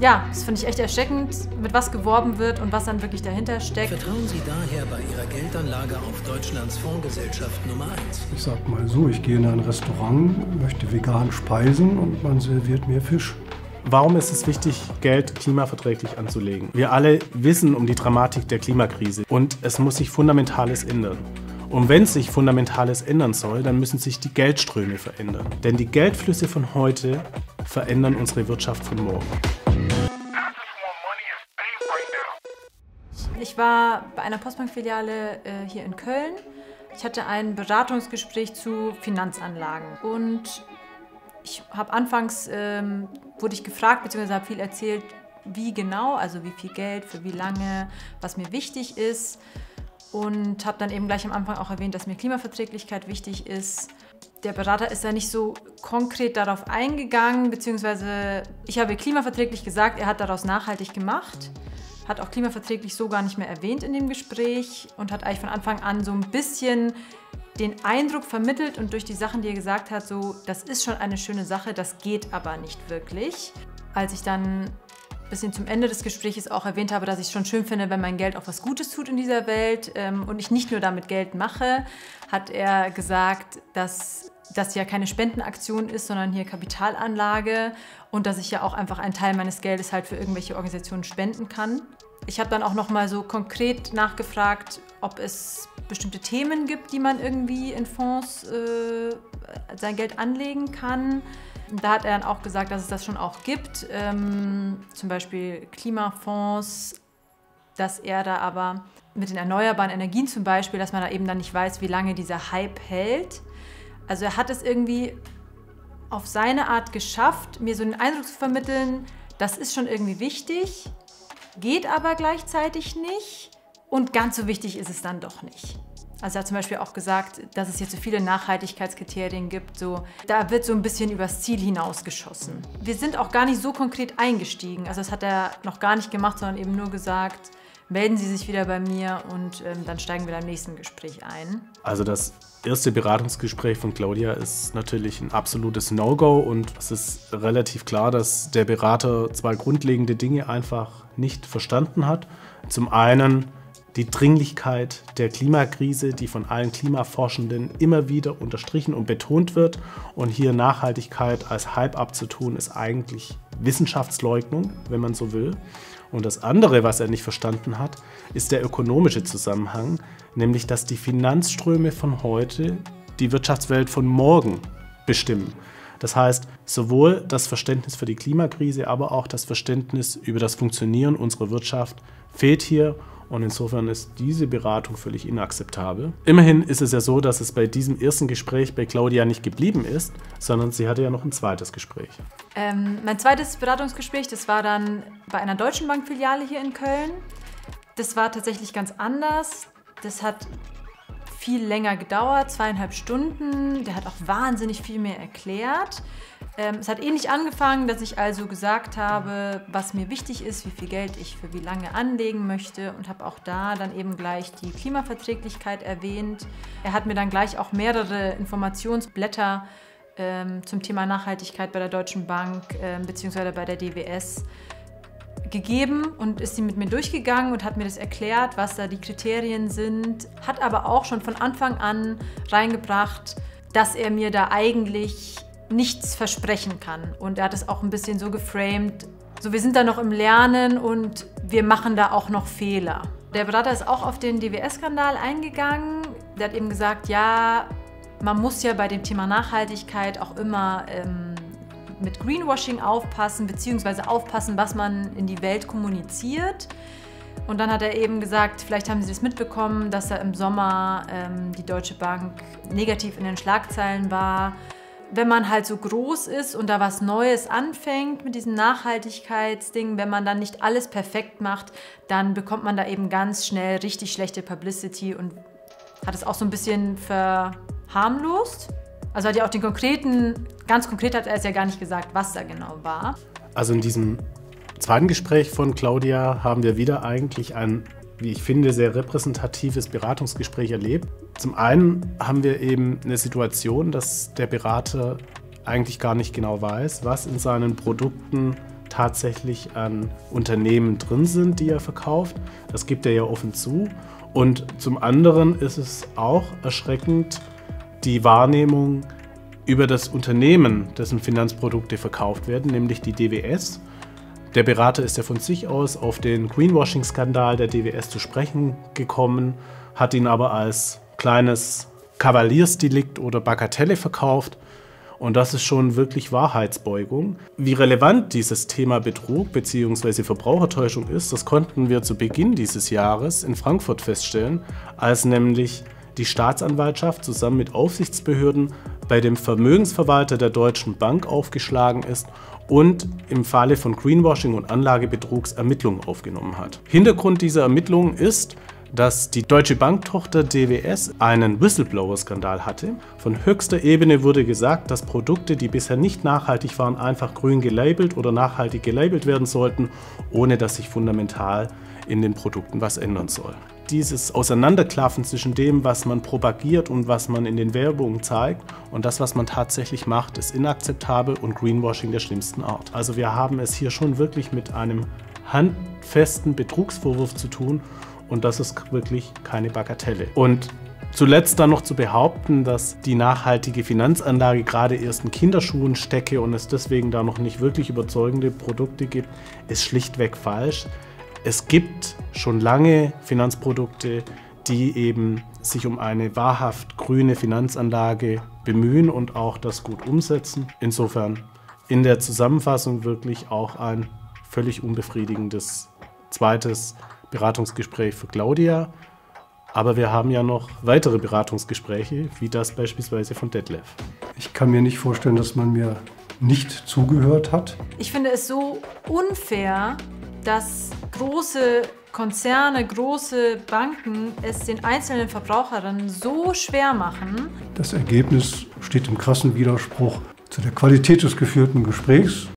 Ja, das finde ich echt erschreckend, mit was geworben wird und was dann wirklich dahinter steckt. Vertrauen Sie daher bei Ihrer Geldanlage auf Deutschlands Fondsgesellschaft Nummer 1. Ich sag mal so, ich gehe in ein Restaurant, möchte vegan speisen und man serviert mir Fisch. Warum ist es wichtig, Geld klimaverträglich anzulegen? Wir alle wissen um die Dramatik der Klimakrise und es muss sich Fundamentales ändern. Und wenn sich Fundamentales ändern soll, dann müssen sich die Geldströme verändern. Denn die Geldflüsse von heute verändern unsere Wirtschaft von morgen. Ich war bei einer Postbank-Filiale hier in Köln. Ich hatte ein Beratungsgespräch zu Finanzanlagen und ich habe anfangs, wurde ich gefragt, beziehungsweise habe viel erzählt, wie genau, also wie viel Geld, für wie lange, was mir wichtig ist. Und habe dann eben gleich am Anfang auch erwähnt, dass mir Klimaverträglichkeit wichtig ist. Der Berater ist da nicht so konkret darauf eingegangen, beziehungsweise ich habe klimaverträglich gesagt, er hat daraus nachhaltig gemacht. Hat auch klimaverträglich so gar nicht mehr erwähnt in dem Gespräch und hat eigentlich von Anfang an so ein bisschen den Eindruck vermittelt und durch die Sachen, die er gesagt hat, so, das ist schon eine schöne Sache, das geht aber nicht wirklich. Als ich dann ein bisschen zum Ende des Gesprächs auch erwähnt habe, dass ich es schon schön finde, wenn mein Geld auch was Gutes tut in dieser Welt und ich nicht nur damit Geld mache, hat er gesagt, dass das ja keine Spendenaktion ist, sondern hier Kapitalanlage und dass ich ja auch einfach einen Teil meines Geldes halt für irgendwelche Organisationen spenden kann. Ich habe dann auch noch mal so konkret nachgefragt, ob es bestimmte Themen gibt, die man irgendwie in Fonds sein Geld anlegen kann. Da hat er dann auch gesagt, dass es das schon auch gibt, zum Beispiel Klimafonds, dass er da aber mit den erneuerbaren Energien zum Beispiel, dass man da eben dann nicht weiß, wie lange dieser Hype hält. Also er hat es irgendwie auf seine Art geschafft, mir so den Eindruck zu vermitteln, das ist schon irgendwie wichtig, geht aber gleichzeitig nicht und ganz so wichtig ist es dann doch nicht. Also er hat zum Beispiel auch gesagt, dass es jetzt so viele Nachhaltigkeitskriterien gibt, so, da wird so ein bisschen übers Ziel hinausgeschossen. Wir sind auch gar nicht so konkret eingestiegen, also das hat er noch gar nicht gemacht, sondern eben nur gesagt, melden Sie sich wieder bei mir und dann steigen wir im nächsten Gespräch ein. Also das erste Beratungsgespräch von Claudia ist natürlich ein absolutes No-Go und es ist relativ klar, dass der Berater zwei grundlegende Dinge einfach nicht verstanden hat. Zum einen die Dringlichkeit der Klimakrise, die von allen Klimaforschenden immer wieder unterstrichen und betont wird. Und hier Nachhaltigkeit als Hype abzutun, ist eigentlich Wissenschaftsleugnung, wenn man so will. Und das andere, was er nicht verstanden hat, ist der ökonomische Zusammenhang, nämlich dass die Finanzströme von heute die Wirtschaftswelt von morgen bestimmen. Das heißt, sowohl das Verständnis für die Klimakrise, aber auch das Verständnis über das Funktionieren unserer Wirtschaft fehlt hier. Und insofern ist diese Beratung völlig inakzeptabel. Immerhin ist es ja so, dass es bei diesem ersten Gespräch bei Claudia nicht geblieben ist, sondern sie hatte ja noch ein zweites Gespräch. Mein zweites Beratungsgespräch, das war dann bei einer Deutschen Bank-Filiale hier in Köln. Das war tatsächlich ganz anders. Das hat viel länger gedauert, 2,5 Stunden. Der hat auch wahnsinnig viel mehr erklärt. Es hat ähnlich angefangen, dass ich also gesagt habe, was mir wichtig ist, wie viel Geld ich für wie lange anlegen möchte und habe auch da dann eben gleich die Klimaverträglichkeit erwähnt. Er hat mir dann gleich auch mehrere Informationsblätter zum Thema Nachhaltigkeit bei der Deutschen Bank bzw. bei der DWS gegeben und ist sie mit mir durchgegangen und hat mir das erklärt, was da die Kriterien sind. Hat aber auch schon von Anfang an reingebracht, dass er mir da eigentlich nichts versprechen kann. Und er hat es auch ein bisschen so geframed, so wir sind da noch im Lernen und wir machen da auch noch Fehler. Der Berater ist auch auf den DWS-Skandal eingegangen. Der hat eben gesagt, ja, man muss ja bei dem Thema Nachhaltigkeit auch immer mit Greenwashing aufpassen, beziehungsweise aufpassen, was man in die Welt kommuniziert. Und dann hat er eben gesagt, vielleicht haben Sie das mitbekommen, dass da im Sommer die Deutsche Bank negativ in den Schlagzeilen war. Wenn man halt so groß ist und da was Neues anfängt mit diesem Nachhaltigkeitsding, wenn man dann nicht alles perfekt macht, dann bekommt man da eben ganz schnell richtig schlechte Publicity und hat es auch so ein bisschen verharmlost. Also hat ja auch den ganz konkret hat er es ja gar nicht gesagt, was da genau war. Also in diesem zweiten Gespräch von Claudia haben wir wieder eigentlich ein, wie ich finde, sehr repräsentatives Beratungsgespräch erlebt. Zum einen haben wir eben eine Situation, dass der Berater eigentlich gar nicht genau weiß, was in seinen Produkten tatsächlich an Unternehmen drin sind, die er verkauft. Das gibt er ja offen zu. Und zum anderen ist es auch erschreckend, die Wahrnehmung über das Unternehmen, dessen Finanzprodukte verkauft werden, nämlich die DWS. Der Berater ist ja von sich aus auf den Greenwashing-Skandal der DWS zu sprechen gekommen, hat ihn aber als kleines Kavaliersdelikt oder Bagatelle verkauft. Und das ist schon wirklich Wahrheitsbeugung. Wie relevant dieses Thema Betrug bzw. Verbrauchertäuschung ist, das konnten wir zu Beginn dieses Jahres in Frankfurt feststellen, als nämlich die Staatsanwaltschaft zusammen mit Aufsichtsbehörden bei dem Vermögensverwalter der Deutschen Bank aufgeschlagen ist und im Falle von Greenwashing und Anlagebetrugs Ermittlungen aufgenommen hat. Hintergrund dieser Ermittlungen ist, dass die Deutsche Banktochter DWS einen Whistleblower-Skandal hatte. Von höchster Ebene wurde gesagt, dass Produkte, die bisher nicht nachhaltig waren, einfach grün gelabelt oder nachhaltig gelabelt werden sollten, ohne dass sich fundamental in den Produkten was ändern soll. Dieses Auseinanderklaffen zwischen dem, was man propagiert und was man in den Werbungen zeigt und das, was man tatsächlich macht, ist inakzeptabel und Greenwashing der schlimmsten Art. Also wir haben es hier schon wirklich mit einem handfesten Betrugsvorwurf zu tun. Und das ist wirklich keine Bagatelle. Und zuletzt dann noch zu behaupten, dass die nachhaltige Finanzanlage gerade erst in Kinderschuhen stecke und es deswegen da noch nicht wirklich überzeugende Produkte gibt, ist schlichtweg falsch. Es gibt schon lange Finanzprodukte, die eben sich um eine wahrhaft grüne Finanzanlage bemühen und auch das gut umsetzen. Insofern in der Zusammenfassung wirklich auch ein völlig unbefriedigendes zweites Beratungsgespräch für Claudia. Aber wir haben ja noch weitere Beratungsgespräche, wie das beispielsweise von Detlef. Ich kann mir nicht vorstellen, dass man mir nicht zugehört hat. Ich finde es so unfair, dass große Konzerne, große Banken es den einzelnen Verbraucherinnen so schwer machen. Das Ergebnis steht im krassen Widerspruch zu der Qualität des geführten Gesprächs